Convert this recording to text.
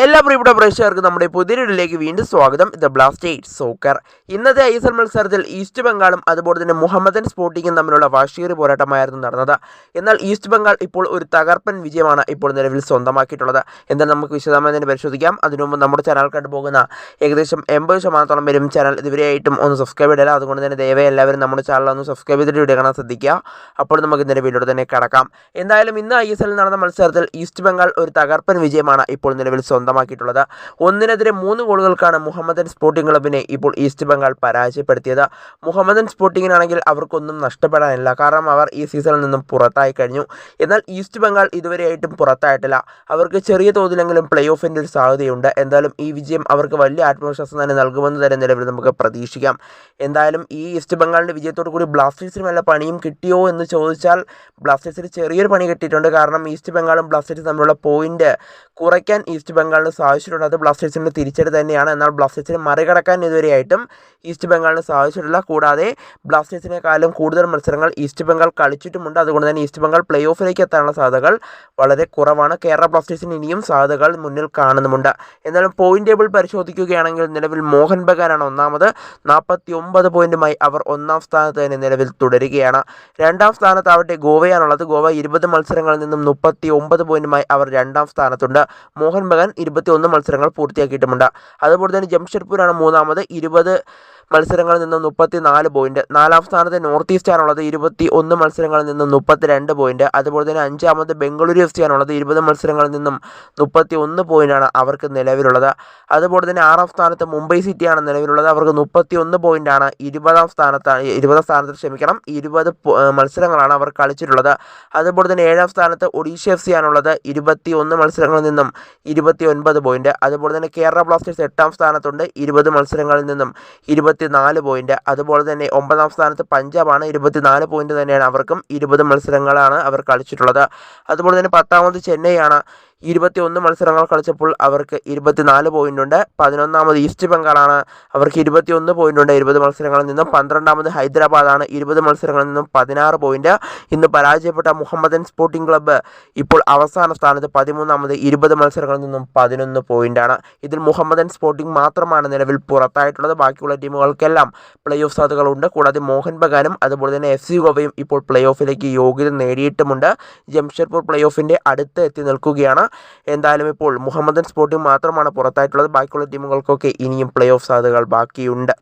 എല്ലാ പ്രിയപ്പെട്ട പ്രേക്ഷകർക്കും നമ്മുടെ പുതിയ വീഡിയോയിലേക്ക് വീണ്ടും സ്വാഗതം. ഇത് ബ്ലാസ്റ്റേഴ്സ് സോക്കർ. ഇന്നത്തെ ISL മത്സരത്തിൽ ഈസ്റ്റ് ബംഗാളും അതുപോലെ തന്നെ മുഹമ്മദൻ സ്പോർട്ടിങ്ങും തമ്മിലുള്ള വാശിയേറിയ പോരാട്ടമായിരുന്നു നടന്നത്. എന്നാൽ ഈസ്റ്റ് ബംഗാൾ ഇപ്പോൾ ഒരു തകർപ്പൻ വിജയമാണ് ഇപ്പോൾ നിലവിൽ സ്വന്തമാക്കിയിട്ടുള്ളത്. എന്നാൽ നമുക്ക് വിശദമായി തന്നെ പരിശോധിക്കാം. അതിനു മുമ്പ് നമ്മുടെ ചാനൽ കണ്ടുപോകുന്ന ഏകദേശം 80% വരും ചാനൽ ഇതുവരെയായിട്ടും ഒന്ന് സബ്സ്ക്രൈബ് ചെയ്തില്ല. അതുകൊണ്ട് തന്നെ ദയവായി എല്ലാവരും നമ്മുടെ ചാനൽ ഒന്ന് സബ്സ്ക്രൈബ് ചെയ്തിട്ട് വീഡിയോ കാണാൻ ശ്രദ്ധിക്കുക. അപ്പോൾ നമുക്ക് ഇന്നലെ വീഡിയോയിൽ തന്നെ കടക്കാം. എന്തായാലും ഇന്ന് ISL നടന്ന മത്സരത്തിൽ ഈസ്റ്റ് ബംഗാൾ ഒരു തകർപ്പൻ വിജയമാണ് ഇപ്പോൾ നിലവിൽ സ്വന്തമാക്കിയിട്ടുള്ളത്. 1-3 ഗോളുകൾക്കാണ് മുഹമ്മദൻ സ്പോർട്ടിംഗ് ക്ലബിനെ ഇപ്പോൾ ഈസ്റ്റ് ബംഗാൾ പരാജയപ്പെടുത്തിയത്. മുഹമ്മദൻ സ്പോർട്ടിങ്ങിനാണെങ്കിൽ അവർക്കൊന്നും നഷ്ടപ്പെടാനില്ല, കാരണം അവർ ഈ സീസണിൽ നിന്നും പുറത്തായി കഴിഞ്ഞു. എന്നാൽ ഈസ്റ്റ് ബംഗാൾ ഇതുവരെയായിട്ടും പുറത്തായിട്ടില്ല. അവർക്ക് ചെറിയ തോതിലെങ്കിലും പ്ലേ ഓഫിൻ്റെ ഒരു സാധ്യതയുണ്ട്. എന്തായാലും ഈ വിജയം അവർക്ക് വലിയ ആത്മവിശ്വാസം തന്നെ നൽകുമെന്ന് തന്നെ നിലവിൽ നമുക്ക് പ്രതീക്ഷിക്കാം. എന്തായാലും ഈ ഈസ്റ്റ് ബംഗാളിൻ്റെ വിജയത്തോടു കൂടി ബ്ലാസ്റ്റേഴ്സിന് വല്ല പണിയും കിട്ടിയോ എന്ന് ചോദിച്ചാൽ ബ്ലാസ്റ്റേഴ്സിന് ചെറിയൊരു പണി കിട്ടിയിട്ടുണ്ട്. കാരണം ഈസ്റ്റ് ബംഗാളും ബ്ലാസ്റ്റേഴ്സും തമ്മിലുള്ള പോയിന്റ് കുറയ്ക്കാൻ ഈസ്റ്റ് ബംഗാളിന് സാധിച്ചിട്ടുണ്ട്. അത് ബ്ലാസ്റ്റേഴ്സിൻ്റെ തിരിച്ചടി തന്നെയാണ്. എന്നാൽ ബ്ലാസ്റ്റേഴ്സിനെ മറികടക്കാൻ ഇതുവരെയായിട്ടും ഈസ്റ്റ് ബംഗാളിന് സാധിച്ചിട്ടില്ല. കൂടാതെ ബ്ലാസ്റ്റേഴ്സിനെക്കാളും കൂടുതൽ മത്സരങ്ങൾ ഈസ്റ്റ് ബംഗാൾ കളിച്ചിട്ടുമുണ്ട്. അതുകൊണ്ട് തന്നെ ഈസ്റ്റ് ബംഗാൾ പ്ലേ ഓഫിലേക്ക് എത്താനുള്ള സാധ്യതകൾ വളരെ കുറവാണ്. കേരള ബ്ലാസ്റ്റേഴ്സിന് ഇനിയും സാധ്യതകൾ മുന്നിൽ കാണുന്നുമുണ്ട്. എന്നാലും പോയിന്റ് ടേബിൾ പരിശോധിക്കുകയാണെങ്കിൽ നിലവിൽ മോഹൻ ബഗാനാണ് ഒന്നാമത്. 49 പോയിന്റുമായി അവർ ഒന്നാം സ്ഥാനത്ത് തന്നെ നിലവിൽ തുടരുകയാണ്. രണ്ടാം സ്ഥാനത്താവട്ടെ ഗോവയാണുള്ളത്. ഗോവ 20 മത്സരങ്ങളിൽ നിന്നും 39 പോയിന്റുമായി അവർ രണ്ടാം സ്ഥാനത്തുണ്ട്. മോഹൻ ബഗാൻ 21 മത്സരങ്ങൾ പൂർത്തിയാക്കിയിട്ടുമുണ്ട്. അതുപോലെ തന്നെ ജംഷഡ്പൂരാണ് മൂന്നാമത്, 20 മത്സരങ്ങളിൽ നിന്നും 34 പോയിന്റ്. നാലാം സ്ഥാനത്ത് നോർത്ത് ഈസ്റ്റ് ആണുള്ളത്, 21 മത്സരങ്ങളിൽ നിന്നും 32 പോയിന്റ്. അതുപോലെ തന്നെ അഞ്ചാമത് ബംഗളൂരു FC ആണുള്ളത്, 20 മത്സരങ്ങളിൽ നിന്നും 31 പോയിന്റാണ് അവർക്ക് നിലവിലുള്ളത്. അതുപോലെ തന്നെ ആറാം സ്ഥാനത്ത് മുംബൈ സിറ്റിയാണ് നിലവിലുള്ളത്, അവർക്ക് 31 പോയിന്റാണ്. 20 മത്സരങ്ങളാണ് അവർ കളിച്ചിട്ടുള്ളത്. അതുപോലെ തന്നെ ഏഴാം സ്ഥാനത്ത് ഒഡീഷ FC ആണുള്ളത്, 21 മത്സരങ്ങളിൽ നിന്നും 29 പോയിന്റ്. അതുപോലെ തന്നെ കേരള ബ്ലാസ്റ്റേഴ്സ് 8ാം സ്ഥാനത്തുണ്ട്, 20 മത്സരങ്ങളിൽ നിന്നും 24 പോയിന്റ്. അതുപോലെ തന്നെ 9ാം സ്ഥാനത്ത് പഞ്ചാബാണ്, 24 പോയിന്റ് തന്നെയാണ് അവർക്കും. 20 മത്സരങ്ങളാണ് അവർ കളിച്ചിട്ടുള്ളത്. അതുപോലെ തന്നെ 10ാമത് ചെന്നൈയാണ്, 21 മത്സരങ്ങൾ കളിച്ചപ്പോൾ അവർക്ക് 24 പോയിന്റുണ്ട്. 11ാമത് ഈസ്റ്റ് ബംഗാളാണ്, അവർക്ക് 21 പോയിന്റുണ്ട് 20 മത്സരങ്ങളിൽ നിന്നും. 12ാമത് ഹൈദരാബാദാണ്, 20 മത്സരങ്ങളിൽ നിന്നും 16 പോയിന്റ്. ഇന്ന് പരാജയപ്പെട്ട മുഹമ്മദൻ സ്പോർട്ടിംഗ് ക്ലബ്ബ് ഇപ്പോൾ അവസാന സ്ഥാനത്ത് 13ാമത്, 20 മത്സരങ്ങളിൽ നിന്നും 11 പോയിന്റാണ്. ഇതിൽ മുഹമ്മദൻ സ്പോർട്ടിംഗ് മാത്രമാണ് നിലവിൽ പുറത്തായിട്ടുള്ളത്. ബാക്കിയുള്ള ടീമുകൾക്കെല്ലാം പ്ലേ ഓഫ് സാധ്യതകളുണ്ട്. കൂടാതെ മോഹൻ ബഗാനും അതുപോലെ തന്നെ FC ഗോവയും ഇപ്പോൾ പ്ലേ ഓഫിലേക്ക് യോഗ്യത നേടിയിട്ടുമുണ്ട്. ജംഷഡ്പൂർ പ്ലേ ഓഫിൻ്റെ അടുത്ത് എത്തി നിൽക്കുകയാണ്. എന്തായാലും ഇപ്പോൾ മുഹമ്മദൻ സ്പോർട്ടിംഗ് മാത്രമാണ് പുറത്തായിട്ടുള്ളത്. ബാക്കിയുള്ള ടീമുകൾക്കൊക്കെ ഇനിയും പ്ലേ ഓഫ് സാധ്യതകൾ ബാക്കിയുണ്ട്.